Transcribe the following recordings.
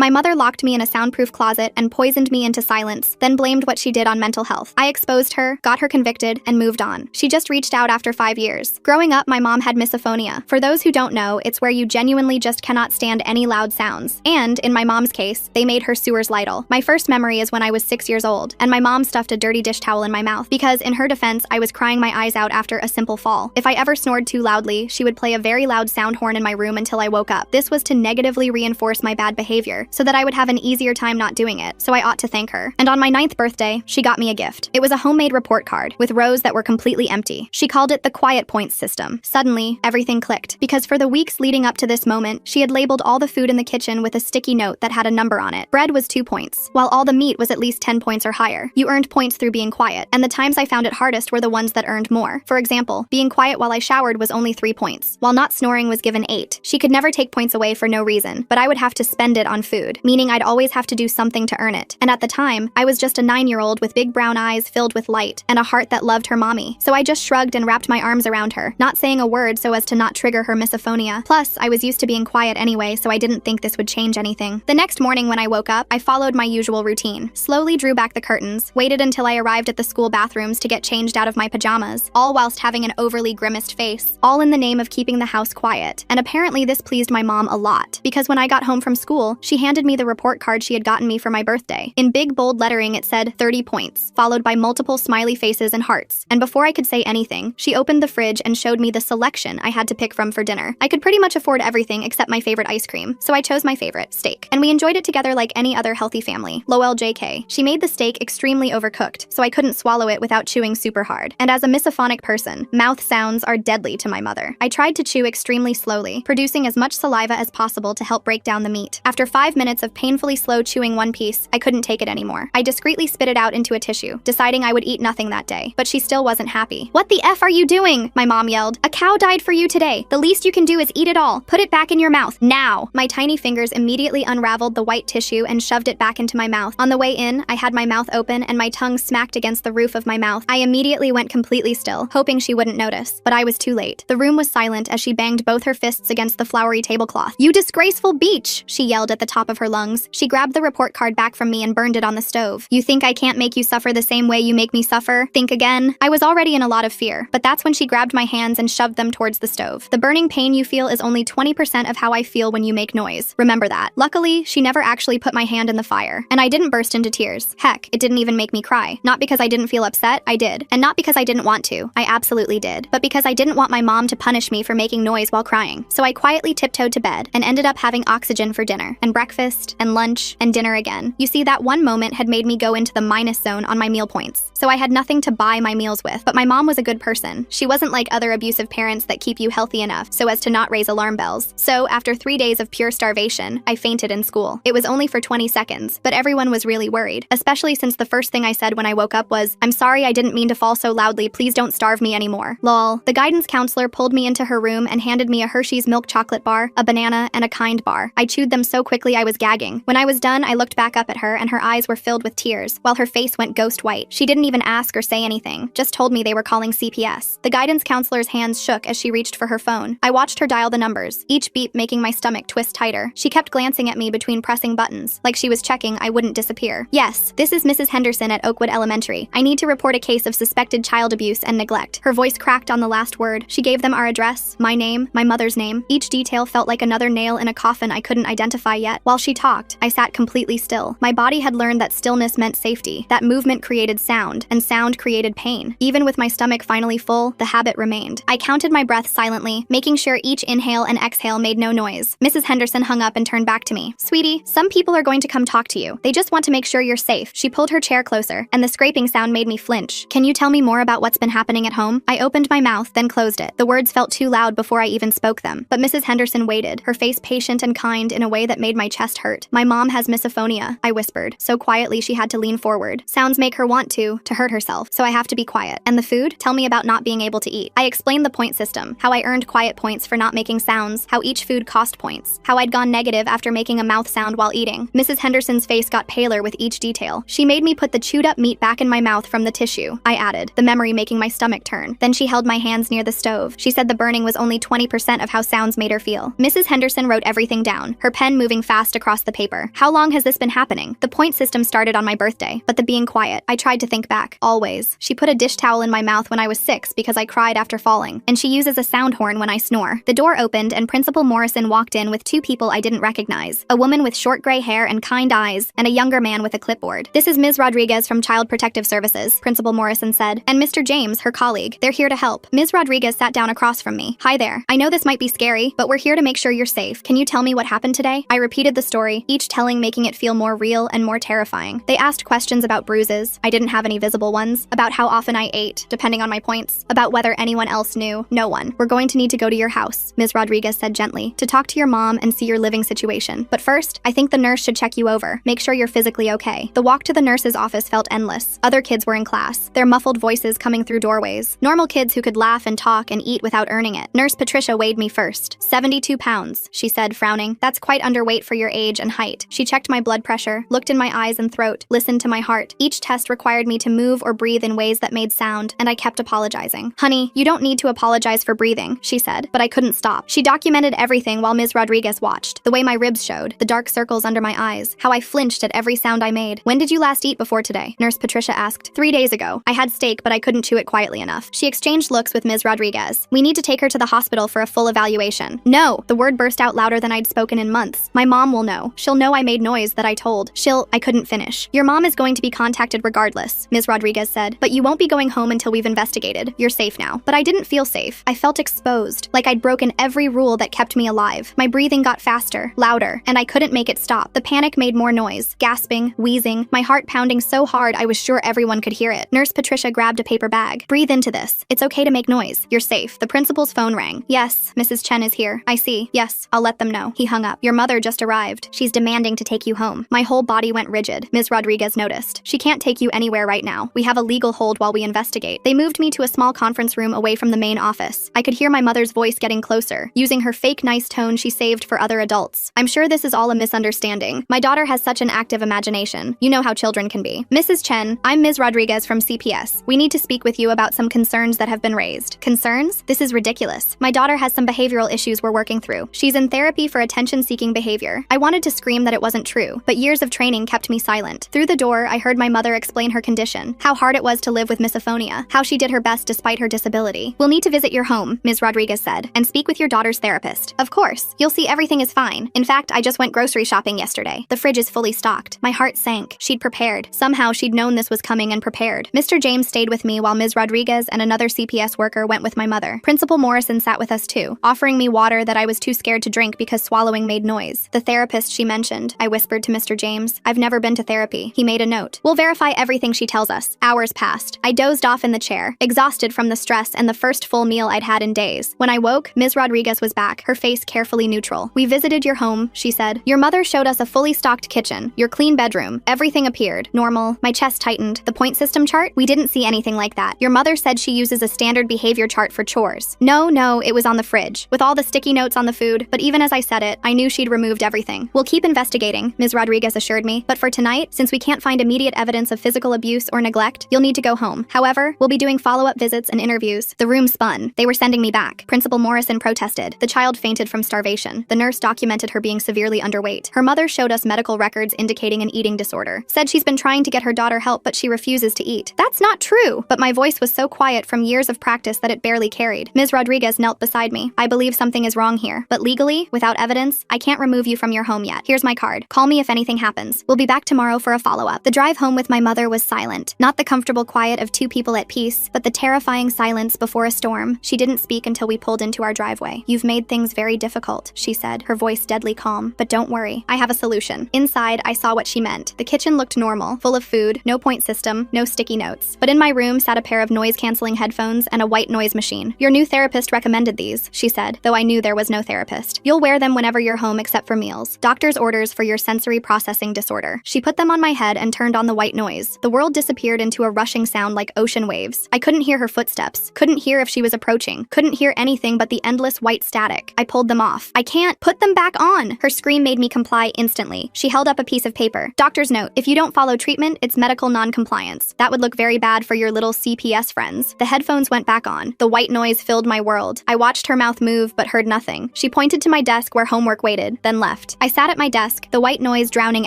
My mother locked me in a soundproof closet and poisoned me into silence, then blamed what she did on mental health. I exposed her, got her convicted, and moved on. She just reached out after 5 years. Growing up, my mom had misophonia. For those who don't know, it's where you genuinely just cannot stand any loud sounds. And, in my mom's case, they made her sewers lidle. My first memory is when I was 6 years old, and my mom stuffed a dirty dish towel in my mouth because, in her defense, I was crying my eyes out after a simple fall. If I ever snored too loudly, she would play a very loud sound horn in my room until I woke up. This was to negatively reinforce my bad behavior, so that I would have an easier time not doing it, so I ought to thank her. And on my 9th birthday, she got me a gift. It was a homemade report card, with rows that were completely empty. She called it the quiet points system. Suddenly, everything clicked, because for the weeks leading up to this moment, she had labeled all the food in the kitchen with a sticky note that had a number on it. Bread was 2 points, while all the meat was at least 10 points or higher. You earned points through being quiet, and the times I found it hardest were the ones that earned more. For example, being quiet while I showered was only 3 points, while not snoring was given 8. She could never take points away for no reason, but I would have to spend it on food, meaning I'd always have to do something to earn it. And at the time, I was just a 9-year-old with big brown eyes filled with light, and a heart that loved her mommy. So I just shrugged and wrapped my arms around her, not saying a word so as to not trigger her misophonia. Plus, I was used to being quiet anyway, so I didn't think this would change anything. The next morning when I woke up, I followed my usual routine. Slowly drew back the curtains, waited until I arrived at the school bathrooms to get changed out of my pajamas, all whilst having an overly grimaced face, all in the name of keeping the house quiet. And apparently this pleased my mom a lot, because when I got home from school, she handed me the report card she had gotten me for my birthday. In big bold lettering it said 30 points, followed by multiple smiley faces and hearts. And before I could say anything, she opened the fridge and showed me the selection I had to pick from for dinner. I could pretty much afford everything except my favorite ice cream, so I chose my favorite, steak. And we enjoyed it together like any other healthy family. Lol JK. She made the steak extremely overcooked, so I couldn't swallow it without chewing super hard. And as a misophonic person, mouth sounds are deadly to my mother. I tried to chew extremely slowly, producing as much saliva as possible to help break down the meat. After 5 minutes of painfully slow chewing one piece, I couldn't take it anymore. I discreetly spit it out into a tissue, deciding I would eat nothing that day. But she still wasn't happy. "What the F are you doing?" my mom yelled. "A cow died for you today. The least you can do is eat it all. Put it back in your mouth, now." My tiny fingers immediately unraveled the white tissue and shoved it back into my mouth. On the way in, I had my mouth open and my tongue smacked against the roof of my mouth. I immediately went completely still, hoping she wouldn't notice, but I was too late. The room was silent as she banged both her fists against the flowery tablecloth. "You disgraceful beach!" she yelled at the top of her lungs. She grabbed the report card back from me and burned it on the stove. "You think I can't make you suffer the same way you make me suffer? Think again." I was already in a lot of fear, but that's when she grabbed my hands and shoved them towards the stove. "The burning pain you feel is only 20% of how I feel when you make noise. Remember that." Luckily, she never actually put my hand in the fire, and I didn't burst into tears. Heck, it didn't even make me cry. Not because I didn't feel upset, I did. And not because I didn't want to, I absolutely did. But because I didn't want my mom to punish me for making noise while crying. So I quietly tiptoed to bed and ended up having oxygen for dinner, and breakfast, and lunch, and dinner again. You see, that one moment had made me go into the minus zone on my meal points. So I had nothing to buy my meals with. But my mom was a good person. She wasn't like other abusive parents that keep you healthy enough so as to not raise alarm bells. So after 3 days of pure starvation, I fainted in school. It was only for 20 seconds, but everyone was really worried, especially since the first thing I said when I woke up was, "I'm sorry I didn't mean to fall so loudly, please don't starve me anymore." Lol. The guidance counselor pulled me into her room and handed me a Hershey's milk chocolate bar, a banana, and a Kind bar. I chewed them so quickly I was gagging. When I was done, I looked back up at her and her eyes were filled with tears, while her face went ghost white. She didn't even ask or say anything, just told me they were calling CPS. The guidance counselor's hands shook as she reached for her phone. I watched her dial the numbers, each beep making my stomach twist tighter. She kept glancing at me between pressing buttons, like she was checking I wouldn't disappear. "Yes, this is Mrs. Henderson at Oakwood Elementary. I need to report a case of suspected child abuse and neglect." Her voice cracked on the last word. She gave them our address, my name, my mother's name. Each detail felt like another nail in a coffin I couldn't identify yet. While she talked, I sat completely still. My body had learned that stillness meant safety, that movement created sound, and sound created pain. Even with my stomach finally full, the habit remained. I counted my breath silently, making sure each inhale and exhale made no noise. Mrs. Henderson hung up and turned back to me. "Sweetie, some people are going to come talk to you. They just want to make sure you're safe." She pulled her chair closer, and the scraping sound made me flinch. "Can you tell me more about what's been happening at home?" I opened my mouth, then closed it. The words felt too loud before I even spoke them. But Mrs. Henderson waited, her face patient and kind in a way that made my chest hurt. "My mom has misophonia," I whispered, so quietly she had to lean forward. "Sounds make her want to hurt herself, so I have to be quiet. And the food? Tell me about not being able to eat." I explained the point system, how I earned quiet points for not making sounds, how each food cost points, how I'd gone negative after making a mouth sound while eating. Mrs. Henderson's face got paler with each detail. She made me put the chewed up meat back in my mouth from the tissue, I added, the memory making my stomach turn. Then she held my hands near the stove. She said the burning was only 20% of how sounds made her feel. Mrs. Henderson wrote everything down, her pen moving fast text across the paper. How long has this been happening? The point system started on my birthday, but the being quiet, I tried to think back. Always. She put a dish towel in my mouth when I was 6 because I cried after falling, and she uses a sound horn when I snore. The door opened and Principal Morrison walked in with 2 people I didn't recognize. A woman with short gray hair and kind eyes, and a younger man with a clipboard. "This is Ms. Rodriguez from Child Protective Services," Principal Morrison said, "and Mr. James, her colleague. They're here to help." Ms. Rodriguez sat down across from me. "Hi there. I know this might be scary, but we're here to make sure you're safe. Can you tell me what happened today?" I repeated the story, each telling making it feel more real and more terrifying. They asked questions about bruises. I didn't have any visible ones. About how often I ate, depending on my points. About whether anyone else knew. No one. "We're going to need to go to your house," Ms. Rodriguez said gently, "to talk to your mom and see your living situation. But first, I think the nurse should check you over. Make sure you're physically okay." The walk to the nurse's office felt endless. Other kids were in class, their muffled voices coming through doorways. Normal kids who could laugh and talk and eat without earning it. Nurse Patricia weighed me first. 72 pounds, she said, frowning. "That's quite underweight for your age and height." She checked my blood pressure, looked in my eyes and throat, listened to my heart. Each test required me to move or breathe in ways that made sound, and I kept apologizing. "Honey, you don't need to apologize for breathing," she said, but I couldn't stop. She documented everything while Ms. Rodriguez watched. The way my ribs showed, the dark circles under my eyes, how I flinched at every sound I made. "When did you last eat before today?" Nurse Patricia asked. 3 days ago. I had steak, but I couldn't chew it quietly enough." She exchanged looks with Ms. Rodriguez. "We need to take her to the hospital for a full evaluation." "No!" The word burst out louder than I'd spoken in months. "My mom will know. She'll know I made noise that I told. I couldn't finish." "Your mom is going to be contacted regardless," Ms. Rodriguez said, "but you won't be going home until we've investigated. You're safe now." But I didn't feel safe. I felt exposed, like I'd broken every rule that kept me alive. My breathing got faster, louder, and I couldn't make it stop. The panic made more noise, gasping, wheezing, my heart pounding so hard I was sure everyone could hear it. Nurse Patricia grabbed a paper bag. "Breathe into this. It's okay to make noise. You're safe." The principal's phone rang. "Yes, Mrs. Chen is here. I see. Yes, I'll let them know." He hung up. "Your mother just arrived. She's demanding to take you home." My whole body went rigid. Ms. Rodriguez noticed. "She can't take you anywhere right now. We have a legal hold while we investigate." They moved me to a small conference room away from the main office. I could hear my mother's voice getting closer, using her fake nice tone she saved for other adults. "I'm sure this is all a misunderstanding. My daughter has such an active imagination. You know how children can be. Mrs. Chen, I'm Ms. Rodriguez from CPS. We need to speak with you about some concerns that have been raised." "Concerns? This is ridiculous. My daughter has some behavioral issues we're working through. She's in therapy for attention-seeking behavior." I wanted to scream that it wasn't true, but years of training kept me silent. Through the door, I heard my mother explain her condition, how hard it was to live with misophonia, how she did her best despite her disability. "We'll need to visit your home," Ms. Rodriguez said, "and speak with your daughter's therapist." "Of course. You'll see everything is fine. In fact, I just went grocery shopping yesterday. The fridge is fully stocked." My heart sank. She'd prepared. Somehow she'd known this was coming and prepared. Mr. James stayed with me while Ms. Rodriguez and another CPS worker went with my mother. Principal Morrison sat with us too, offering me water that I was too scared to drink because swallowing made noise. "The therapist she mentioned," I whispered to Mr. James. "I've never been to therapy." He made a note. "We'll verify everything she tells us." Hours passed. I dozed off in the chair, exhausted from the stress and the first full meal I'd had in days. When I woke, Ms. Rodriguez was back, her face carefully neutral. "We visited your home," she said. "Your mother showed us a fully stocked kitchen, your clean bedroom. Everything appeared normal." My chest tightened. "The point system chart? We didn't see anything like that. Your mother said she uses a standard behavior chart for chores." No, it was on the fridge, with all the sticky notes on the food, but even as I said it, I knew she'd removed everything. "We'll keep investigating," Ms. Rodriguez assured me, "but for tonight, since we can't find immediate evidence of physical abuse or neglect, you'll need to go home. However, we'll be doing follow-up visits and interviews." The room spun. They were sending me back. Principal Morrison protested. The child fainted from starvation. The nurse documented her being severely underweight. Her mother showed us medical records indicating an eating disorder. Said she's been trying to get her daughter help, but she refuses to eat. "That's not true!" But my voice was so quiet from years of practice that it barely carried. Ms. Rodriguez knelt beside me. "I believe something is wrong here, but legally, without evidence, I can't remove you from your home yet. Here's my card. Call me if anything happens. We'll be back tomorrow for a follow-up." The drive home with my mother was silent. Not the comfortable quiet of two people at peace, but the terrifying silence before a storm. She didn't speak until we pulled into our driveway. "You've made things very difficult," she said, her voice deadly calm. "But don't worry, I have a solution." Inside, I saw what she meant. The kitchen looked normal, full of food, no point system, no sticky notes. But in my room sat a pair of noise-canceling headphones and a white noise machine. "Your new therapist recommended these," she said, though I knew there was no therapist. "You'll wear them whenever you're home except for meals. Doctor's orders for your sensory processing disorder." She put them on my head and turned on the white noise. The world disappeared into a rushing sound like ocean waves. I couldn't hear her footsteps, couldn't hear if she was approaching, couldn't hear anything but the endless white static. I pulled them off. "I can't! Put them back on!" Her scream made me comply instantly. She held up a piece of paper. "Doctor's note. If you don't follow treatment, it's medical non-compliance. That would look very bad for your little CPS friends." The headphones went back on. The white noise filled my world. I watched her mouth move but heard nothing. She pointed to my desk where homework waited, then left. perfect. I sat at my desk, the white noise drowning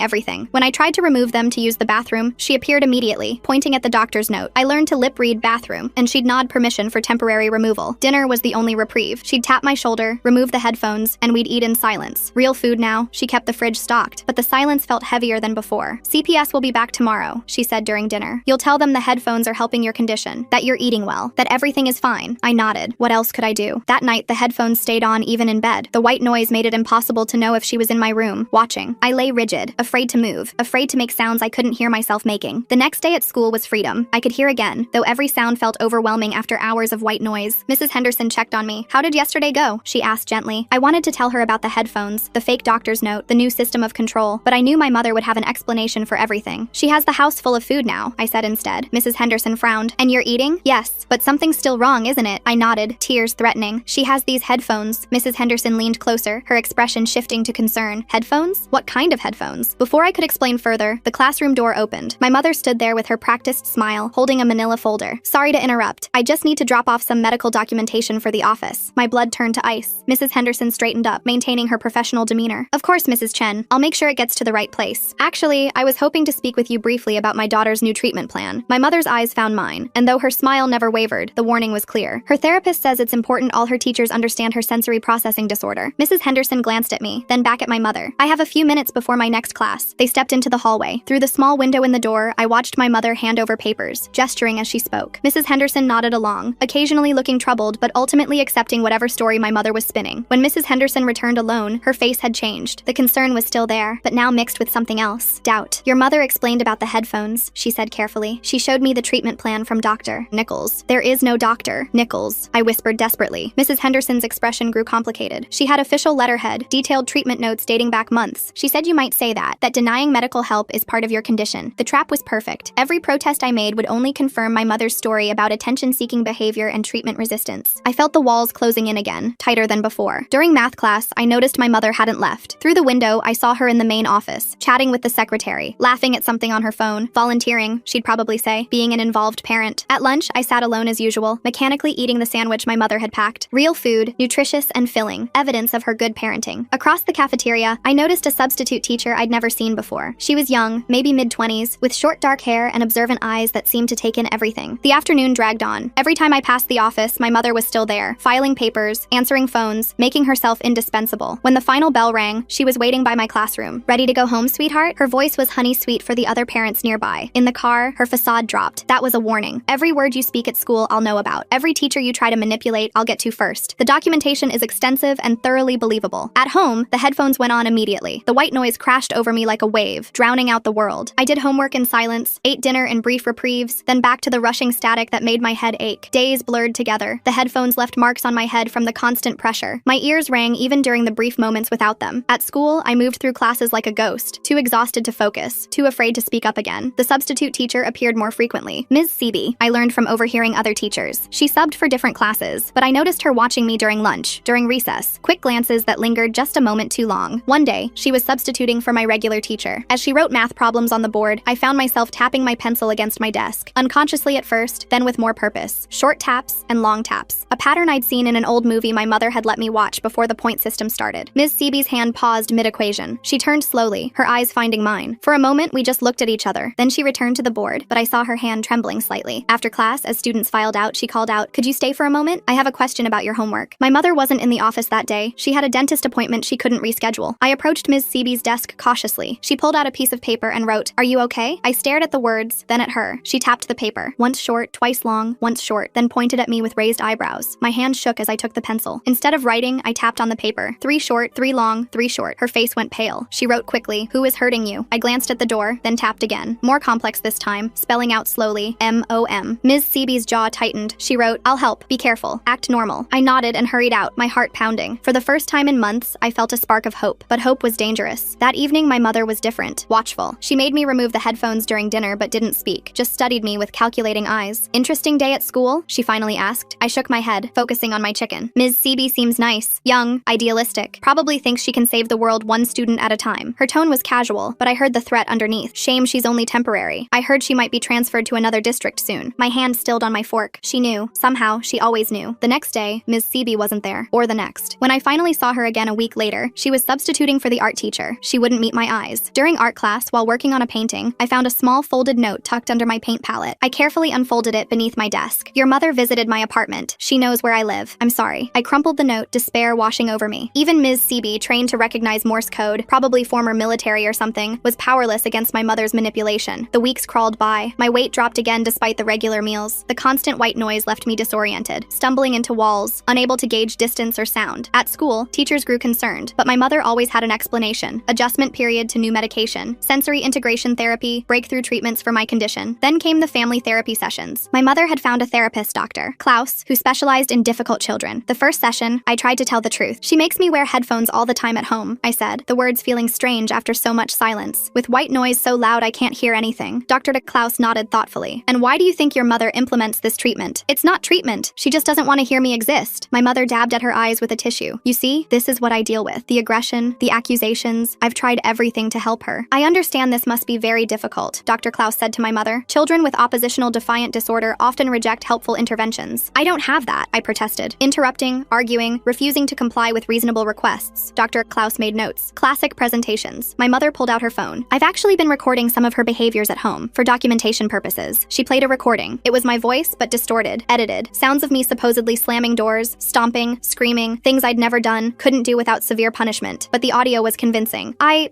everything. When I tried to remove them to use the bathroom, she appeared immediately, pointing at the doctor's note. I learned to lip-read bathroom, and she'd nod permission for temporary removal. Dinner was the only reprieve. She'd tap my shoulder, remove the headphones, and we'd eat in silence. Real food now. She kept the fridge stocked, but the silence felt heavier than before. CPS will be back tomorrow, she said during dinner. You'll tell them the headphones are helping your condition, that you're eating well, that everything is fine. I nodded. What else could I do? That night, the headphones stayed on even in bed. The white noise made it impossible to know if she was in my room, watching. I lay rigid, afraid to move, afraid to make sounds I couldn't hear myself making. The next day at school was freedom. I could hear again, though every sound felt overwhelming after hours of white noise. Mrs. Henderson checked on me. How did yesterday go? She asked gently. I wanted to tell her about the headphones, the fake doctor's note, the new system of control, but I knew my mother would have an explanation for everything. She has the house full of food now, I said instead. Mrs. Henderson frowned. And you're eating? Yes, but something's still wrong, isn't it? I nodded, tears threatening. She has these headphones. Mrs. Henderson leaned closer, her expression shifting to concern. Headphones? What kind of headphones? Before I could explain further, the classroom door opened. My mother stood there with her practiced smile, holding a manila folder. Sorry to interrupt. I just need to drop off some medical documentation for the office. My blood turned to ice. Mrs. Henderson straightened up, maintaining her professional demeanor. Of course, Mrs. Chen. I'll make sure it gets to the right place. Actually, I was hoping to speak with you briefly about my daughter's new treatment plan. My mother's eyes found mine, and though her smile never wavered, the warning was clear. Her therapist says it's important all her teachers understand her sensory processing disorder. Mrs. Henderson glanced at me, then back at my mother. I have a few minutes before my next class. They stepped into the hallway. Through the small window in the door, I watched my mother hand over papers, gesturing as she spoke. Mrs. Henderson nodded along, occasionally looking troubled, but ultimately accepting whatever story my mother was spinning. When Mrs. Henderson returned alone, her face had changed. The concern was still there, but now mixed with something else. Doubt. Your mother explained about the headphones, she said carefully. She showed me the treatment plan from Dr. Nichols. There is no Dr. Nichols, I whispered desperately. Mrs. Henderson's expression grew complicated. She had official letterhead, detailed treatment notes dating back months. She said you might say that denying medical help is part of your condition. The trap was perfect. Every protest I made would only confirm my mother's story about attention-seeking behavior and treatment resistance. I felt the walls closing in again, tighter than before. During math class, I noticed my mother hadn't left. Through the window, I saw her in the main office, chatting with the secretary, laughing at something on her phone, volunteering, she'd probably say, being an involved parent. At lunch, I sat alone as usual, mechanically eating the sandwich my mother had packed. Real food, nutritious and filling, evidence of her good parenting. Across the cafeteria, I noticed a substitute teacher I'd never seen before. She was young, maybe mid-20s, with short dark hair and observant eyes that seemed to take in everything. The afternoon dragged on. Every time I passed the office, my mother was still there, filing papers, answering phones, making herself indispensable. When the final bell rang, she was waiting by my classroom. Ready to go home, sweetheart? Her voice was honey sweet for the other parents nearby. In the car, her facade dropped. That was a warning. Every word you speak at school, I'll know about. Every teacher you try to manipulate, I'll get to first. The documentation is extensive and thoroughly believable. At home, the headphones went on immediately. The white noise crashed over me like a wave, drowning out the world. I did homework in silence, ate dinner in brief reprieves, then back to the rushing static that made my head ache. Days blurred together. The headphones left marks on my head from the constant pressure. My ears rang even during the brief moments without them. At school, I moved through classes like a ghost, too exhausted to focus, too afraid to speak up again. The substitute teacher appeared more frequently. Ms. Seeby, I learned from overhearing other teachers. She subbed for different classes, but I noticed her watching me during lunch, during recess, quick glances that lingered just a moment too long. One day, she was substituting for my regular teacher. As she wrote math problems on the board, I found myself tapping my pencil against my desk, unconsciously at first, then with more purpose. Short taps and long taps. A pattern I'd seen in an old movie my mother had let me watch before the point system started. Ms. Seeby's hand paused mid-equation. She turned slowly, her eyes finding mine. For a moment, we just looked at each other. Then she returned to the board, but I saw her hand trembling slightly. After class, as students filed out, she called out, "Could you stay for a moment? I have a question about your homework." My mother wasn't in the office that day. She had a dentist appointment she couldn't reschedule. I approached Ms. Seeby's desk cautiously. She pulled out a piece of paper and wrote, "Are you okay?" I stared at the words, then at her. She tapped the paper, once short, twice long, once short, then pointed at me with raised eyebrows. My hand shook as I took the pencil. Instead of writing, I tapped on the paper. 3 short, 3 long, 3 short. Her face went pale. She wrote quickly, "Who is hurting you?" I glanced at the door, then tapped again. More complex this time, spelling out slowly, M-O-M. Ms. Seeby's jaw tightened. She wrote, "I'll help. Be careful. Act normal." I nodded and hurried out, my heart pounding. For the first time in months, I felt a spark of hope, but hope was dangerous. That evening, my mother was different, watchful. She made me remove the headphones during dinner but didn't speak, just studied me with calculating eyes. "Interesting day at school?" she finally asked. I shook my head, focusing on my chicken. "Ms. Seeby seems nice, young, idealistic. Probably thinks she can save the world one student at a time." Her tone was casual, but I heard the threat underneath. Shame she's only temporary. I heard she might be transferred to another district soon. My hand stilled on my fork. She knew. Somehow, she always knew. The next day, Ms. Seeby wasn't there. Or the next. When I finally saw her again a week later, she was substituting for the art teacher. She wouldn't meet my eyes. During art class, while working on a painting, I found a small folded note tucked under my paint palette. I carefully unfolded it beneath my desk. Your mother visited my apartment. She knows where I live. I'm sorry. I crumpled the note, despair washing over me. Even Ms. Seaby, trained to recognize Morse code, probably former military or something, was powerless against my mother's manipulation. The weeks crawled by. My weight dropped again despite the regular meals. The constant white noise left me disoriented, stumbling into walls, unable to gauge distance or sound. At school, teachers grew concerned, but my mother always had an explanation. Adjustment period to new medication, sensory integration therapy, breakthrough treatments for my condition. Then came the family therapy sessions. My mother had found a therapist, Dr. Klaus, who specialized in difficult children. The first session, I tried to tell the truth. She makes me wear headphones all the time at home, I said, the words feeling strange after so much silence. With white noise so loud I can't hear anything. Dr. Klaus nodded thoughtfully. And why do you think your mother implements this treatment? It's not treatment. She just doesn't want to hear me exist. My mother dabbed at her eyes with a tissue. You see, this is what I deal with. The aggression, the accusations. I've tried everything to help her. I understand this must be very difficult, Dr. Klaus said to my mother. Children with oppositional defiant disorder often reject helpful interventions. I don't have that, I protested. Interrupting, arguing, refusing to comply with reasonable requests. Dr. Klaus made notes. Classic presentations. My mother pulled out her phone. I've actually been recording some of her behaviors at home, for documentation purposes. She played a recording. It was my voice, but distorted, edited. Sounds of me supposedly slamming doors, stomping, screaming, things I'd never done, couldn't do without severe punishment. But the audio was convincing. I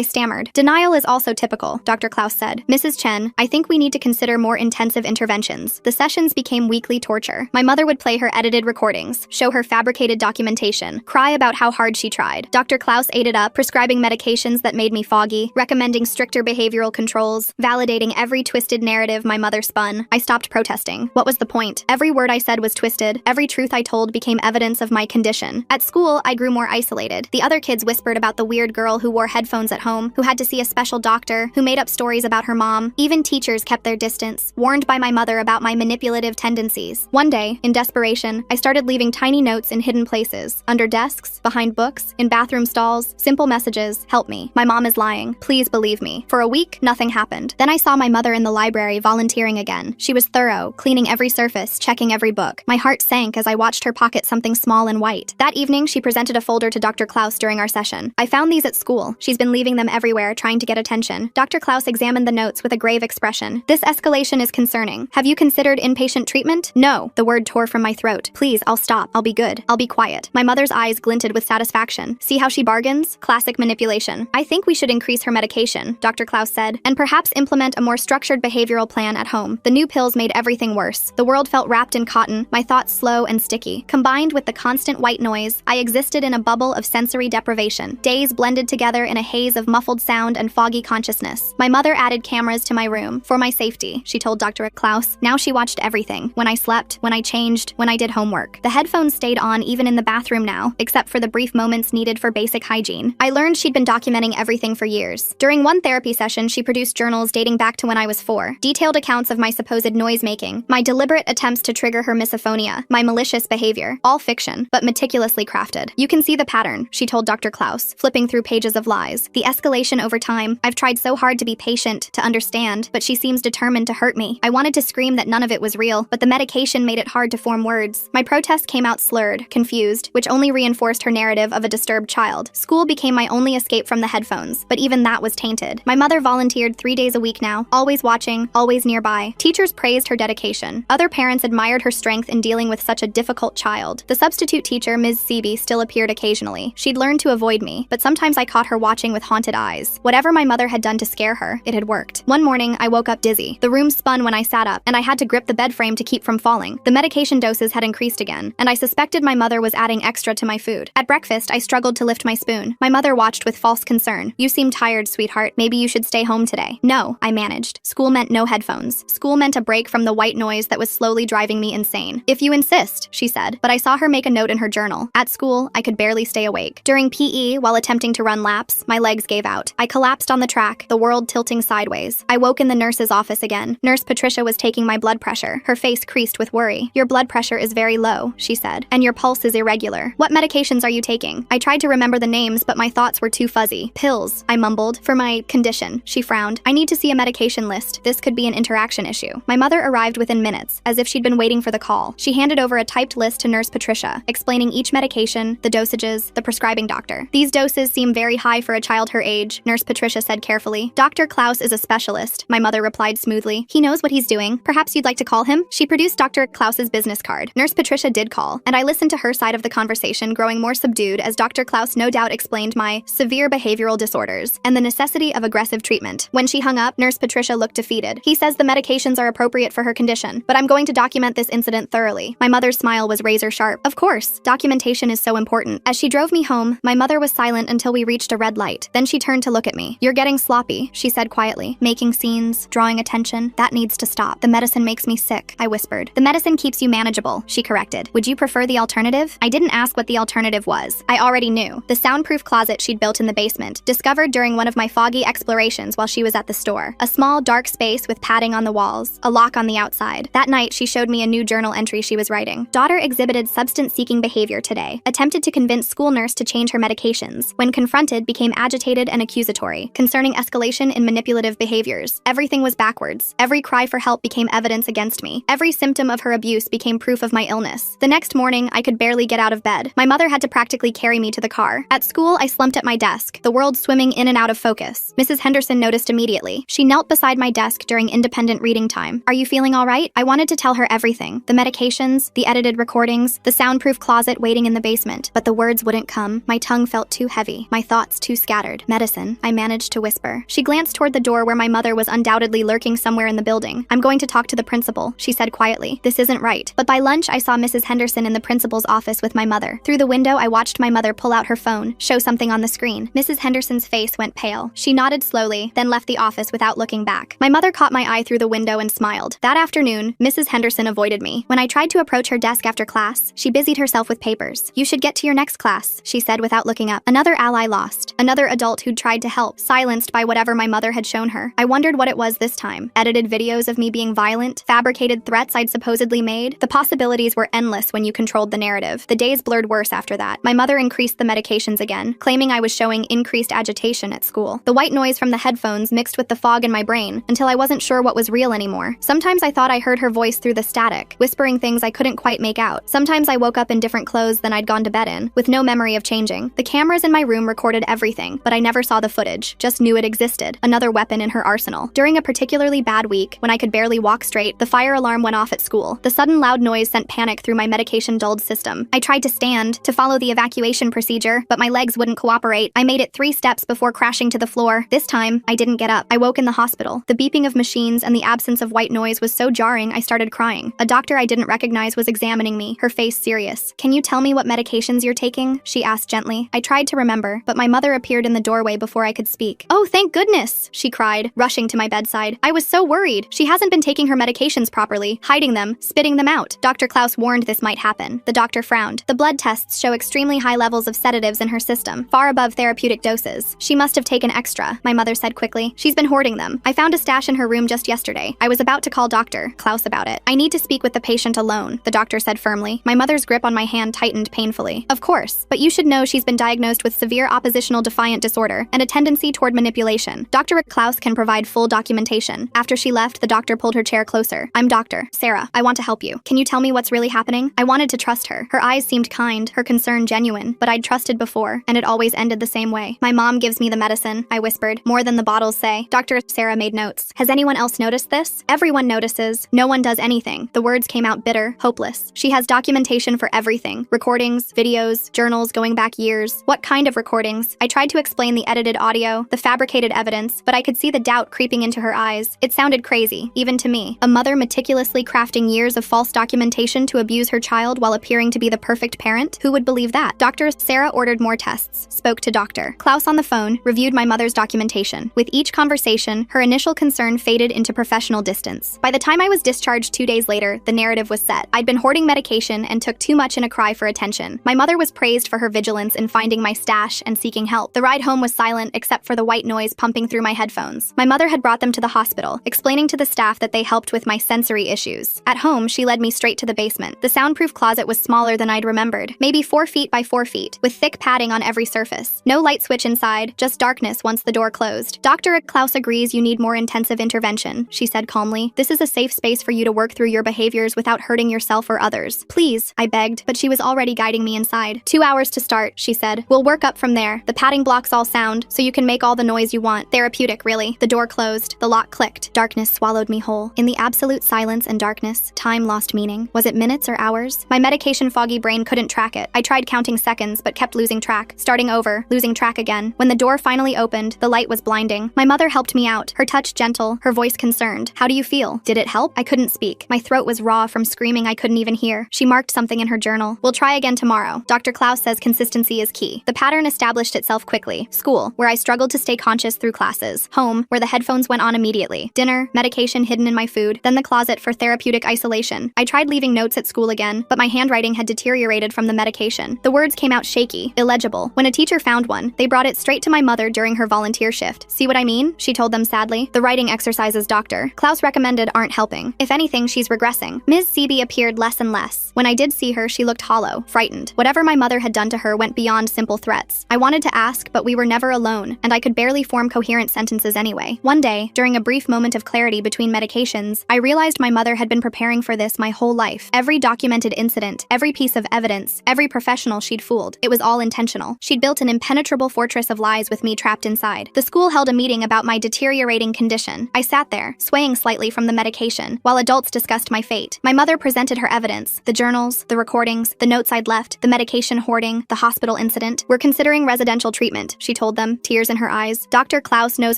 stammered. Denial is also typical, Dr. Klaus said. Mrs. Chen, I think we need to consider more intensive interventions. The sessions became weekly torture. My mother would play her edited recordings, show her fabricated documentation, cry about how hard she tried. Dr. Klaus ate it up, prescribing medications that made me foggy, recommending stricter behavioral controls, validating every twisted narrative my mother spun. I stopped protesting. What was the point? Every word I said was twisted. Every truth I told became evidence of my condition. At school, I grew more isolated. The other kids whispered about the weird girl who wore headphones at home, who had to see a special doctor, who made up stories about her mom. Even teachers kept their distance, warned by my mother about my manipulative tendencies. One day, in desperation, I started leaving tiny notes in hidden places, under desks, behind books, in bathroom stalls, simple messages, help me. My mom is lying. Please believe me. For a week, nothing happened. Then I saw my mother in the library volunteering again. She was thorough, cleaning every surface, checking every book. My heart sank as I watched her pocket something small and white. That evening, she presented a folder to Dr. Klaus during our session. I found these at school. She's been leaving them everywhere, trying to get attention. Dr. Klaus examined the notes with a grave expression. This escalation is concerning. Have you considered inpatient treatment? No. The word tore from my throat. Please, I'll stop. I'll be good. I'll be quiet. My mother's eyes glinted with satisfaction. See how she bargains? Classic manipulation. I think we should increase her medication, Dr. Klaus said, and perhaps implement a more structured behavioral plan at home. The new pills made everything worse. The world felt wrapped in cotton, my thoughts slow and sticky. Combined with the constant white noise, I existed in a bubble of sensory deprivation. Days blended together in a haze of muffled sound and foggy consciousness. My mother added cameras to my room, for my safety, she told Dr. Klaus. Now she watched everything. When I slept, when I changed, when I did homework. The headphones stayed on even in the bathroom now, except for the brief moments needed for basic hygiene. I learned she'd been documenting everything for years. During one therapy session, she produced journals dating back to when I was 4. Detailed accounts of my supposed noise-making, my deliberate attempts to trigger her misophonia, my malicious behavior. All fiction, but meticulously crafted. You can see the pattern, she told Dr. Klaus, flipping through pages of lies. The escalation over time. I've tried so hard to be patient, to understand, but she seems determined to hurt me. I wanted to scream that none of it was real, but the medication made it hard to form words. My protest came out slurred, confused, which only reinforced her narrative of a disturbed child. School became my only escape from the headphones, but even that was tainted. My mother volunteered 3 days a week now, always watching, always nearby. Teachers praised her dedication. Other parents admired her strength in dealing with such a difficult child. The substitute teacher, Ms. Seaby, still appeared occasionally. She'd learned to avoid me, but sometimes I caught her watching with haunted eyes. Whatever my mother had done to scare her, it had worked. One morning, I woke up dizzy. The room spun when I sat up, and I had to grip the bed frame to keep from falling. The medication doses had increased again, and I suspected my mother was adding extra to my food. At breakfast, I struggled to lift my spoon. My mother watched with false concern. You seem tired, sweetheart. Maybe you should stay home today. No, I managed. School meant no headphones. School meant a break from the white noise that was slowly driving me insane. If you insist, she said, but I saw her make a note in her journal. At school, I could barely stay awake. During PE, while attempting to run laps, my legs gave out. I collapsed on the track, the world tilting sideways. I woke in the nurse's office again. Nurse Patricia was taking my blood pressure. Her face creased with worry. Your blood pressure is very low, she said, and your pulse is irregular. What medications are you taking? I tried to remember the names, but my thoughts were too fuzzy. Pills, I mumbled. For my condition, she frowned. I need to see a medication list. This could be an interaction issue. My mother arrived within minutes, as if she'd been waiting for the call. She handed over a typed list to Nurse Patricia, explaining each medication, the dosages, the prescribing doctor. These doses seem very high for a child her age, Nurse Patricia said carefully. Dr. Klaus is a specialist, my mother replied smoothly. He knows what he's doing. Perhaps you'd like to call him? She produced Dr. Klaus's business card. Nurse Patricia did call, and I listened to her side of the conversation, growing more subdued as Dr. Klaus no doubt explained my severe behavioral disorders and the necessity of aggressive treatment. When she hung up, Nurse Patricia looked defeated. He says the medications are appropriate for her condition, but I'm going to document this incident thoroughly. My mother's smile was razor sharp. Of course, documentation is so important. As she drove me home, my mother was silent until we reached a red light. Then she turned to look at me. You're getting sloppy, she said quietly, making scenes, drawing attention. That needs to stop. The medicine makes me sick, I whispered. The medicine keeps you manageable, she corrected. Would you prefer the alternative? I didn't ask what the alternative was. I already knew. The soundproof closet she'd built in the basement, discovered during one of my foggy explorations while she was at the store. A small, dark space with padding on the walls, a lock on the outside. That night, she showed me a new journal entry she was writing. Daughter exhibited substance-seeking behavior today. Attempted to convince school nurse to change her medications. When confronted, became agitated and accusatory. Concerning escalation in manipulative behaviors. Everything was backwards. Every cry for help became evidence against me. Every symptom of her abuse became proof of my illness. The next morning, I could barely get out of bed. My mother had to practically carry me to the car. At school, I slumped at my desk, the world swimming in and out of focus. Mrs. Henderson noticed immediately. She knelt beside my desk during independent reading time. Are you feeling all right? I wanted to tell her everything. The medications, the edited recordings, the soundproof closet waiting in the basement. But the words wouldn't come. My tongue felt too heavy, my thoughts too scattered. Medicine, I managed to whisper. She glanced toward the door where my mother was undoubtedly lurking somewhere in the building. I'm going to talk to the principal, she said quietly. This isn't right. But by lunch, I saw Mrs. Henderson in the principal's office with my mother. Through the window, I watched my mother pull out her phone, show something on the screen. Mrs. Henderson's face went pale. She nodded slowly, then left the office without looking back. My mother caught my eye through the window and smiled. That afternoon, Mrs. Henderson avoided me. When I tried to approach her desk after class, she busied herself with papers. You should get to your next class, she said without looking up. Another ally lost. Another adult who'd tried to help, silenced by whatever my mother had shown her. I wondered what it was this time. Edited videos of me being violent, fabricated threats I'd supposedly made. The possibilities were endless when you controlled the narrative. The days blurred worse after that. My mother increased the medications again, claiming I was showing increased agitation at school. The white noise from the headphones mixed with the fog in my brain until I wasn't sure what was real anymore. Sometimes I thought I heard her voice through the static, whispering things I couldn't quite make out. Sometimes I woke up in different clothes than I'd gone to bed in, with no memory of changing. The cameras in my room recorded everything, but I never saw the footage, just knew it existed, another weapon in her arsenal. During a particularly bad week, when I could barely walk straight, the fire alarm went off at school. The sudden loud noise sent panic through my medication-dulled system. I tried to stand, to follow the evacuation procedure, but my legs wouldn't cooperate. I made it 3 steps before crashing to the floor. This time, I didn't get up. I woke in the hospital. The beeping of machines and the absence of white noise was so jarring, I started crying. A doctor I didn't recognize was examining me, her face serious. Can you tell me what medications you're taking? She asked gently. I tried to remember, but my mother appeared in the doorway before I could speak. Oh, thank goodness, she cried, rushing to my bedside. I was so worried. She hasn't been taking her medications properly, hiding them, spitting them out. Dr. Klaus warned this might happen. The doctor frowned. The blood tests show extremely high levels of sedatives in her system, far above therapeutic doses. She must have taken extra, my mother said quickly. She's been hoarding them. I found a stash in her room just yesterday. I was about to call Dr. Klaus about it. I need to speak with the patient alone, the doctor said firmly. My mother's grip on my hand tightened painfully. Of course, but you should know she's been diagnosed with severe oppositional defiant disorder and a tendency toward manipulation. Dr. Klaus can provide full documentation. After she left, the doctor pulled her chair closer. I'm Dr. Sarah. I want to help you. Can you tell me what's really happening? I wanted to trust her. Her eyes seemed kind, her concern genuine, but I'd trusted before, and it always ended the same way. My mom gives me the medicine, I whispered, more than the bottles say. Dr. Sarah made notes. Has anyone else noticed this? Everyone notices. No one does anything. The words came out bitter, hopeless. She has documentation for everything. Recordings, videos, journals going back years. What kind of recordings? I tried to explain the edited audio, the fabricated evidence, but I could see the doubt creeping into her eyes. It sounded crazy, even to me. A mother meticulously crafting years of false documentation to abuse her child while appearing to be the perfect parent? Who would believe that? Dr. Sarah ordered more tests, spoke to Dr. Klaus on the phone, reviewed my mother's documentation. With each conversation, her initial concern faded into professional distance. By the time I was discharged 2 days later, the narrative was set. I'd been hoarding medication and took too much in a cry for attention. My mother was praised for her vigilance in finding my stash and seeking help. The ride home was silent except for the white noise pumping through my headphones. My mother had brought them to the hospital, explaining to the staff that they helped with my sensory issues. At home, she led me straight to the basement. The soundproof closet was smaller than I'd remembered, maybe 4 feet by 4 feet, with thick padding on every surface. No light switch inside, just darkness once the door closed. Dr. Klaus agrees you need more intensive intervention, she said calmly. This is a safe space for you to work through your behaviors without hurting yourself or others. Please, I begged, but she was already guiding me inside. 2 hours to start, she said. We'll work up from there. The padding blocks all sound, so you can make all the noise you want. Therapeutic, really. The door closed. The lock clicked. Darkness swallowed me whole. In the absolute silence and darkness, time lost meaning. Was it minutes or hours? My medication-foggy brain couldn't track it. I tried counting seconds, but kept losing track. Starting over, losing track again. When the door finally opened, the light was blinding. My mother helped me out, her touch gentle, her voice concerned. How do you feel? Did it help? I couldn't speak. My throat was raw from screaming I couldn't even hear. She marked something in her journal. We'll try again tomorrow. Dr. Klaus says consistency is key. The pattern established itself quickly. School, where I struggled to stay conscious through classes. Home, where the headphones went on immediately. Dinner, medication hidden in my food. Then the closet for therapeutic isolation. I tried leaving notes at school again, but my handwriting had deteriorated from the medication. The words came out shaky, illegible. When a teacher found one, they brought it straight to my mother during her volunteer shift. See what I mean? She told them sadly. The writing exercises Dr. Klaus recommended aren't helping. If anything, she's regressing. Ms. Seeby appeared less and less. When I did see her, she looked hollow, frightened. Whatever my mother had done to her went beyond simple threats. I wanted to ask, but we were never alone, and I could barely form coherent sentences anyway. One day, during a brief moment of clarity between medications, I realized my mother had been preparing for this my whole life. Every documented incident, every piece of evidence, every professional she'd fooled. It was all intentional. She'd built an impenetrable fortress of lies with me trapped inside. The school held a meeting about my deteriorating condition. I sat there, swaying slightly from the medication, while adults discussed my fate. My mother presented her evidence, the journals, the recordings, the notes I'd left, the medication hoarding, the hospital incident. We're considering residential treatment, she told them, tears in her eyes. Dr. Klaus knows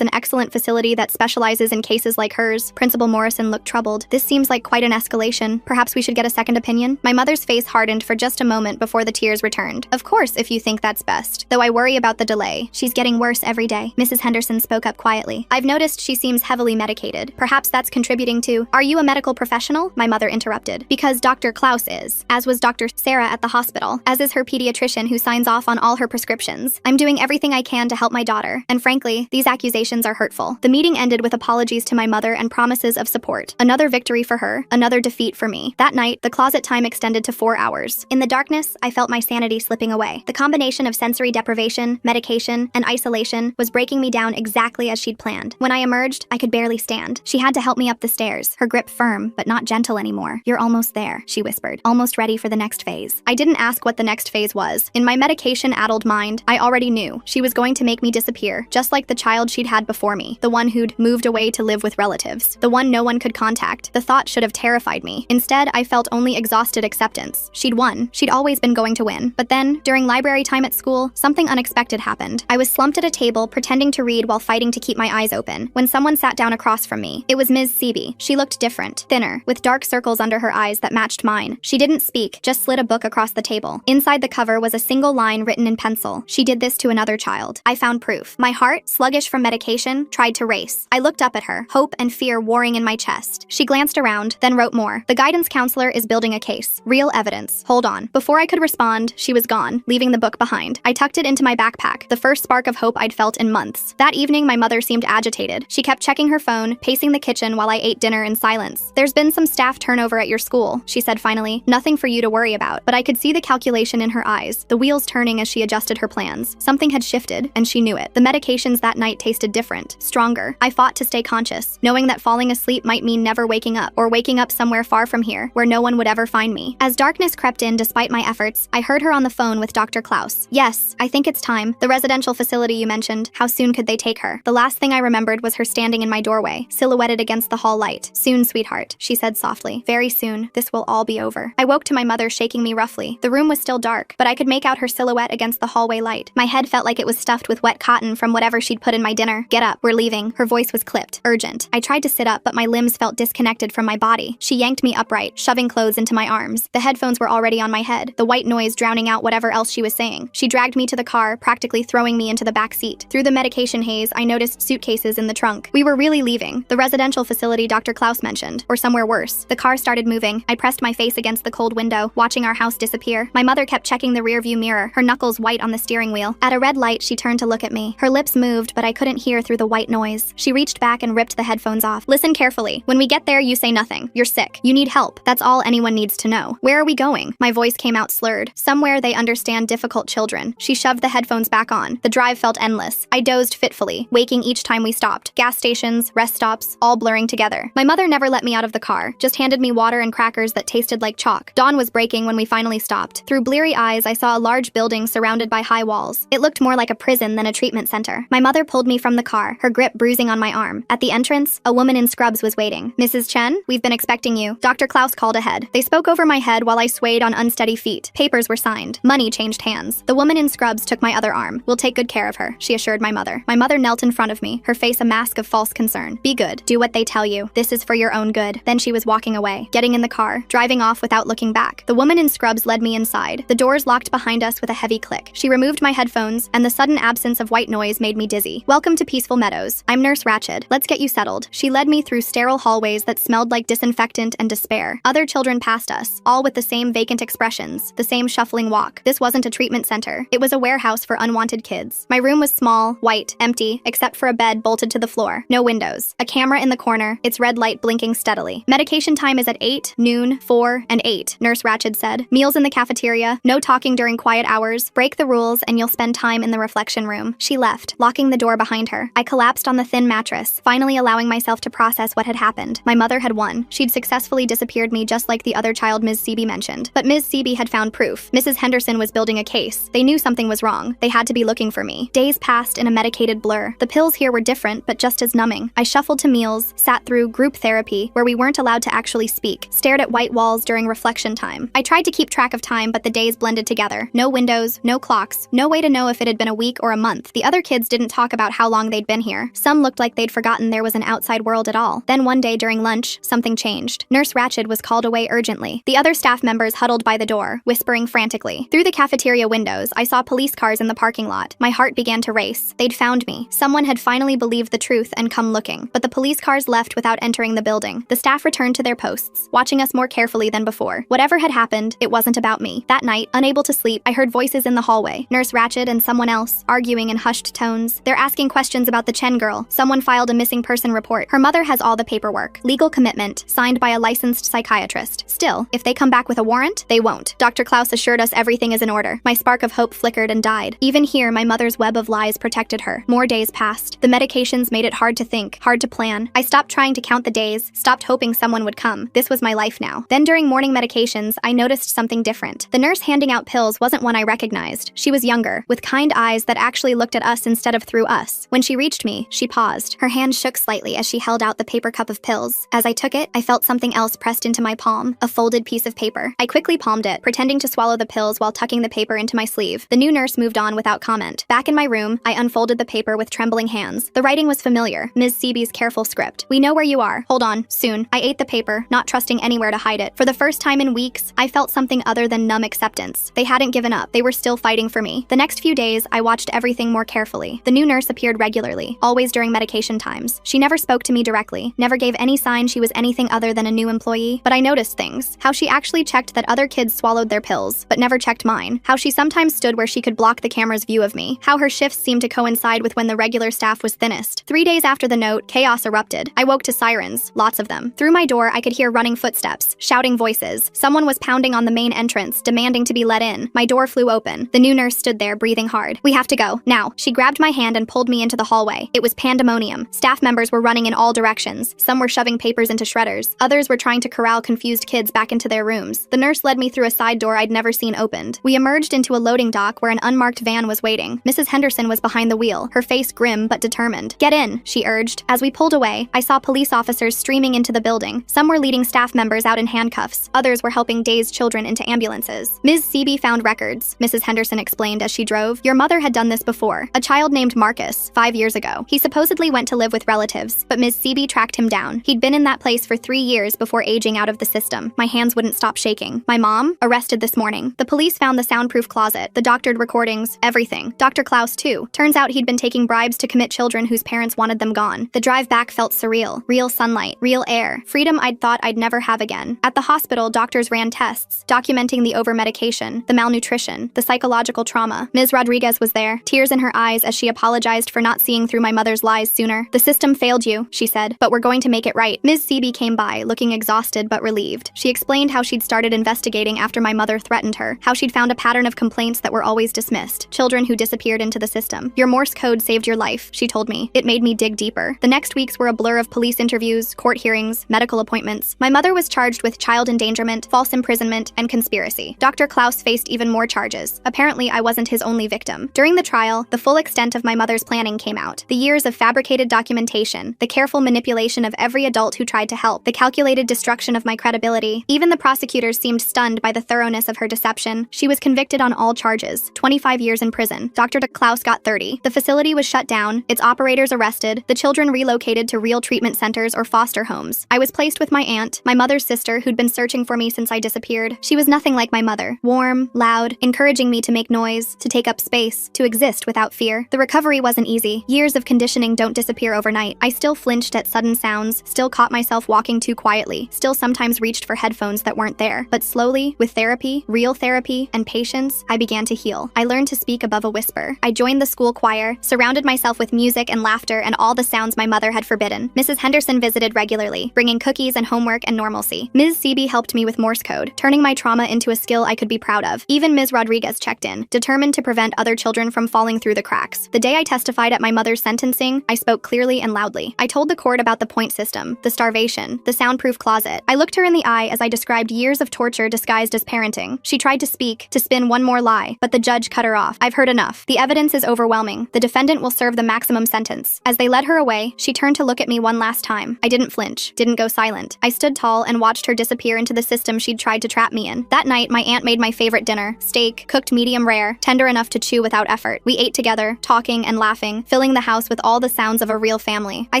an excellent facility that specializes in cases like hers. Principal Morrison looked troubled. This seems like quite an escalation. Perhaps we should get a second opinion? My mother's face hardened for just a moment before the tears returned. Of course, if you think that's best. Though I worry about the delay. She's getting worse every day. Mrs. Henderson spoke up quietly. I've noticed she seems heavily medicated. Perhaps that's contributing to— Are you a medical professional? My mother interrupted. Because Dr. Klaus is. As was Dr. Sarah at the hospital. As is her pediatrician who signs off on all her prescriptions. I'm doing everything I can to help my daughter. And frankly, these accusations are hurtful. The meeting ended with apologies to my mother and promises of support. Another victory for her. Another defeat for me. That night, the closet time extended to 4 hours. In the darkness, I felt my sanity slipping away. The combination of sensory deprivation, medication, and isolation was breaking me down exactly as she'd planned. When I emerged, I could barely stand. She had to help me up the stairs, her grip firm, but not gentle anymore. You're almost there, she whispered, almost ready for the next phase. I didn't ask what the next phase was. In my medication-addled mind, I already knew. She was going to make me disappear, just like the child she'd had before me, the one who'd moved away to live with relatives, the one no one could contact. The thought should have terrified me. Instead, I felt only exhausted acceptance. She'd won. She'd always been going to win. But then, during library time at school, something unexpected happened. I was slumped at a table, pretending to read while fighting to keep my eyes open, when someone sat down across from me. It was Ms. Seeby. She looked different, thinner, with dark circles under her eyes that matched mine. She didn't speak, just slid a book across the table. Inside the cover was a single line written in pencil. She did this to another child. I found proof. My heart, sluggish from medication, tried to race. I looked up at her, hope and fear warring in my chest. She glanced around, then wrote more. The guidance counselor is building a case. Real evidence. Hold on. Before I could respond, she was gone, leaving the book behind. I tucked it into my backpack, the first spark of hope I'd felt in months. That evening, my mother seemed agitated. She kept checking her phone, pacing the kitchen while I ate dinner in silence. There's been some staff turnover at your school, she said finally. Nothing for you to worry about. But I could see the calculation in her eyes, the wheels turning as she adjusted her plans. Something had shifted, and she knew it. The medications that night tasted different, stronger. I fought to stay conscious, knowing that falling asleep might mean never waking up, or waking up somewhere far from here, where no one would ever find me. As darkness crept in despite my efforts, I heard her on the phone with Dr. Klaus. Yes, I think it's time. The residential facility you mentioned, how soon could they take her? The last thing I remembered was her standing in my doorway, silhouetted against the hall light. Soon, sweetheart, she said softly. Very soon, this will all be over. I woke to my mother shaking me roughly. The room was still dark, but I could make out her silhouette against the hallway light. My head felt like it was stuffed with wet cotton from whatever she'd put in my dinner. Get up, we're leaving. Her voice was clipped, urgent. I tried to sit up, but my limbs felt disconnected from my body. She yanked me upright, shoving clothes into my arms. The headphones were already on my head, the white noise drowning out whatever else she was saying. She dragged me to the car, practically throwing me into the back seat. Through the medication haze, I noticed suitcases in the trunk. We were really leaving. The residential facility Dr. Klaus mentioned, or somewhere worse. The car started moving. I pressed my face against the cold window, watching our house disappear. My mother kept checking the rearview mirror, her knuckles white on the steering wheel. At a red light, she turned to look at me. Her lips moved, but I couldn't hear through the white noise. She reached back and ripped the headphones off. Listen carefully. When we get there, you say nothing. You're sick. You need help. That's all anyone needs to know. Where are we going? My voice came out slurred. Somewhere they understand difficult children. She shoved the headphones back on. The drive felt endless. I dozed fitfully, waking each time we stopped. Gas stations, rest stops, all blurring together. My mother never let me out of the car, just handed me water and crackers that tasted like chalk. Dawn was breaking when we finally stopped. Through bleary eyes, I saw a large building surrounded by high walls. It looked more like a prison than a treatment center. My mother pulled me from the car, her grip bruising on my arm. At the entrance, a woman in scrubs was waiting. "Mrs. Chen, we've been expecting you." Dr. Klaus called ahead. They spoke over my head while I swayed on unsteady feet. Papers were signed. Money changed hands. The woman in scrubs took my other arm. "We'll take good care of her," she assured my mother. My mother knelt in front of me, her face a mask of false concern. "Be good. Do what they tell you. This is for your own good." Then she was walking away, getting in the car, driving off without looking back. The woman in scrubs led me inside. The doors locked behind us with a heavy click. She removed my headphones, and the sudden absence of white noise made me dizzy. "Welcome to Peaceful Meadows. I'm Nurse Ratched. Let's get you settled." She led me through sterile hallways that smelled like disinfectant and despair. Other children passed us, all with the same vacant expressions, the same shuffling walk. This wasn't a treatment center. It was a warehouse for unwanted kids. My room was small, white, empty, except for a bed bolted to the floor. No windows. A camera in the corner, its red light blinking steadily. "Medication time is at 8, noon, 4, and 8, Nurse Ratched said. "Meals in the cafeteria, no talking during quiet hours. Break the rules and you'll spend time in the reflection room." She left, locking the door behind her. I collapsed on the thin mattress, finally allowing myself to process what had happened. My mother had won. She'd successfully disappeared me just like the other child Ms. Seeby mentioned. But Ms. Seeby had found proof. Mrs. Henderson was building a case. They knew something was wrong. They had to be looking for me. Days passed in a medicated blur. The pills here were different, but just as numbing. I shuffled to meals, sat through group therapy, where we weren't allowed to actually speak, stared at white walls during reflection time. I tried to keep track of time, but the days blended together. No windows, no clocks, no way to know if it had been a week or a month. The other kids didn't talk about how long they'd been here. Some looked like they'd forgotten there was an outside world at all. Then one day during lunch, something changed. Nurse Ratched was called away urgently. The other staff members huddled by the door, whispering frantically. Through the cafeteria windows, I saw police cars in the parking lot. My heart began to race. They'd found me. Someone had finally believed the truth and come looking. But the police cars left without entering the building. The staff returned to their posts, watching us more carefully than before. Whatever had happened, it wasn't about me. That night, unable to sleep, I heard voices in the hallway. Nurse Ratched and someone else, arguing in hushed tones. They're asking questions about the Chen girl. Someone filed a missing person report. Her mother has all the paperwork. Legal commitment, signed by a licensed psychiatrist. Still, if they come back with a warrant, they won't. Dr. Klaus assured us everything is in order. My spark of hope flickered and died. Even here, my mother's web of lies protected her. More days passed. The medications made it hard to think, hard to plan. I stopped trying to count the days, stopped hoping someone would come. This was my life now. Then during morning medications, I noticed something different. The nurse handing out pills wasn't one I recognized. She was younger, with kind eyes that actually looked at us instead of through us. When she reached me, she paused. Her hand shook slightly as she held out the paper cup of pills. As I took it, I felt something else pressed into my palm, a folded piece of paper. I quickly palmed it, pretending to swallow the pills while tucking the paper into my sleeve. The new nurse moved on without comment. Back in my room, I unfolded the paper with trembling hands. The writing was familiar, Ms. Seeby's careful script. "We know where you are. Hold on. Soon." I ate the paper, not trusting anywhere to hide it. For the first time in weeks, I felt something other than numb acceptance. They hadn't given up. They were still fighting for me. The next few days, I watched everything more carefully. The new nurse appeared regularly, always during medication times. She never spoke to me directly, never gave any sign she was anything other than a new employee, but I noticed things. How she actually checked that other kids swallowed their pills, but never checked mine. How she sometimes stood where she could block the camera's view of me. How her shifts seemed to coincide with when the regular staff was thinnest. 3 days after the note, chaos erupted. I woke to sirens, lots of them. Through my door, I could hear running footsteps, shouting voices. Someone was pounding on the main entrance, demanding to be let in. My door flew open. The new nurse stood there, breathing hard. "We have to go, now." She grabbed my hand and pulled me into the hallway. It was pandemonium. Staff members were running in all directions. Some were shoving papers into shredders. Others were trying to corral confused kids back into their rooms. The nurse led me through a side door I'd never seen opened. We emerged into a loading dock where an unmarked van was waiting. Mrs. Henderson was behind the wheel, her face grim but determined. "Get in," she urged. As we pulled away, I saw police officers streaming into the building. Some were leading staff members out in handcuffs. Others were helping dazed children into ambulances. "Ms. Seeby found records," Mrs. Henderson explained as she drove. "Your mother had done this before. A child named Marcus, 5 years ago. He supposedly went to live with relatives, but Ms. Seeby tracked him down. He'd been in that place for 3 years before aging out of the system." My hands wouldn't stop shaking. "My mom? Arrested this morning. The police found the soundproof closet, the doctored recordings, everything. Dr. Klaus, too. Turns out he'd been taking bribes to commit children whose parents wanted them gone. The drive back felt surreal. Real sunlight, real air, freedom I'd thought I'd never have again. At the hospital, doctors ran tests, documenting the over-medication, the malnutrition, the psychological trauma. Ms. Rodriguez was there, tears in her eyes as she apologized for not seeing through my mother's lies sooner. "The system failed you," she said, "but we're going to make it right." Ms. Seeby came by, looking exhausted but relieved. She explained how she'd started investigating after my mother threatened her, how she'd found a pattern of complaints that were always dismissed, children who disappeared into the system. "Your Morse code saved your life," she told me. It made me dig deeper. The next weeks were a blur of police interviews, court hearings, medical appointments. My mother was charged with child endangerment, false imprisonment, and conspiracy. Dr. Klaus faced even more charges. Apparently, I wasn't his only victim. During the trial, the full extent of my mother's planning came out. The years of fabricated documentation, the careful manipulation of every adult who tried to help, the calculated destruction of my credibility. Even the prosecutors seemed stunned by the thoroughness of her deception. She was convicted on all charges, 25 years in prison. Dr. Klaus got 30. The facility was shut down, its operators arrested, the children relocated to real treatment centers or foster homes. I was placed with my aunt, my mother's sister, who'd been searching for me since I disappeared. She was nothing like my mother. Warm, loud, encouraging me to make noise, to take up space, to exist without fear. The recovery wasn't easy. Years of conditioning don't disappear overnight. I still flinched at sudden sounds, still caught myself walking too quietly, still sometimes reached for headphones that weren't there. But slowly, with therapy, real therapy, and patience, I began to heal. I learned to speak above a whisper. I joined the school choir, surrounded myself with music and laughter and all the sounds my mother had forbidden. Mrs. Henderson visited regularly, bringing cookies and homework and normalcy. Ms. Seeby helped me with Morse code, turning my trauma into a skill I could be proud of. Even Ms. Rodriguez checked in, determined to prevent other children from falling through the cracks. The day I testified at my mother's sentencing, I spoke clearly and loudly. I told the court about the point system, the starvation, the soundproof closet. I looked her in the eye as I described years of torture disguised as parenting. She tried to speak, to spin one more lie, but the judge cut her off. I've heard enough. The evidence is overwhelming. The defendant will serve the maximum sentence. As they led her away, she turned to look at me one last time. I didn't flinch, didn't go silent. I stood tall and watched her disappear into the system she'd tried to trap me in. That night, my aunt made my favorite dinner, steak, cooked medium rare, tender enough to chew without effort. We ate together, talking and laughing, filling the house with all the sounds of a real family. I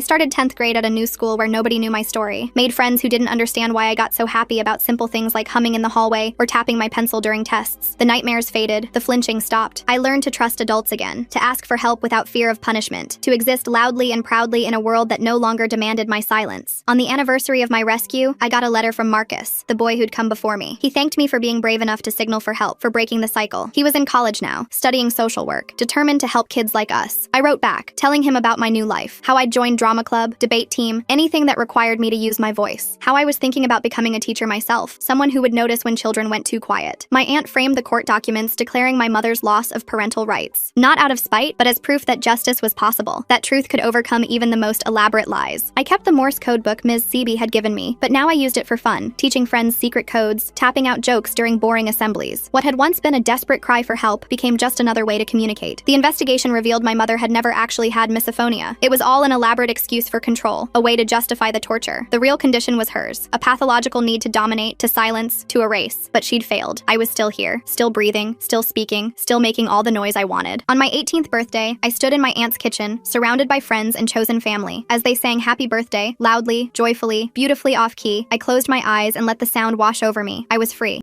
started 10th grade at a new school where nobody knew my story, made friends who didn't understand why I got so happy about simple things like humming in the hallway or tapping my pencil during tests. The nightmares faded, the flinching stopped. I learned to trust adults again, to ask for help without fear of punishment, to exist loudly and proudly in a world that no longer demanded my silence. On the anniversary of my rescue, I got a letter from Marcus, the boy who'd come before me. He thanked me for being brave enough to signal for help, for breaking the cycle. He was in college now, studying social work, determined to help kids like us. I wrote back, telling him about my new life, how I'd joined drama club, debate team, anything that required me to use my voice, how I was thinking about becoming a teacher myself, someone who would notice when children went too quiet. My aunt framed the court documents declaring my mother's loss of parental rights, not out of spite, but as proof that justice was possible, that truth could overcome even the most elaborate lies. I kept the Morse code book Ms. Seeby had given me, but now I used it for fun, teaching friends secret codes, tapping out jokes during boring assemblies. What had once been a desperate cry for help became just another way to communicate. The investigation revealed my mother had never actually had misophonia. It was all an elaborate excuse for control, a way to justify the torture. The real condition was hers, a pathological need to dominate, to silence, to erase. But she'd failed. I was still here, still breathing, still speaking, still making all the noise I wanted. On my 18th birthday, I stood in my aunt's kitchen, surrounded by friends and chosen family. As they sang happy birthday, loudly, joyfully, beautifully off-key, I closed my eyes and let the sound wash over me. I was free.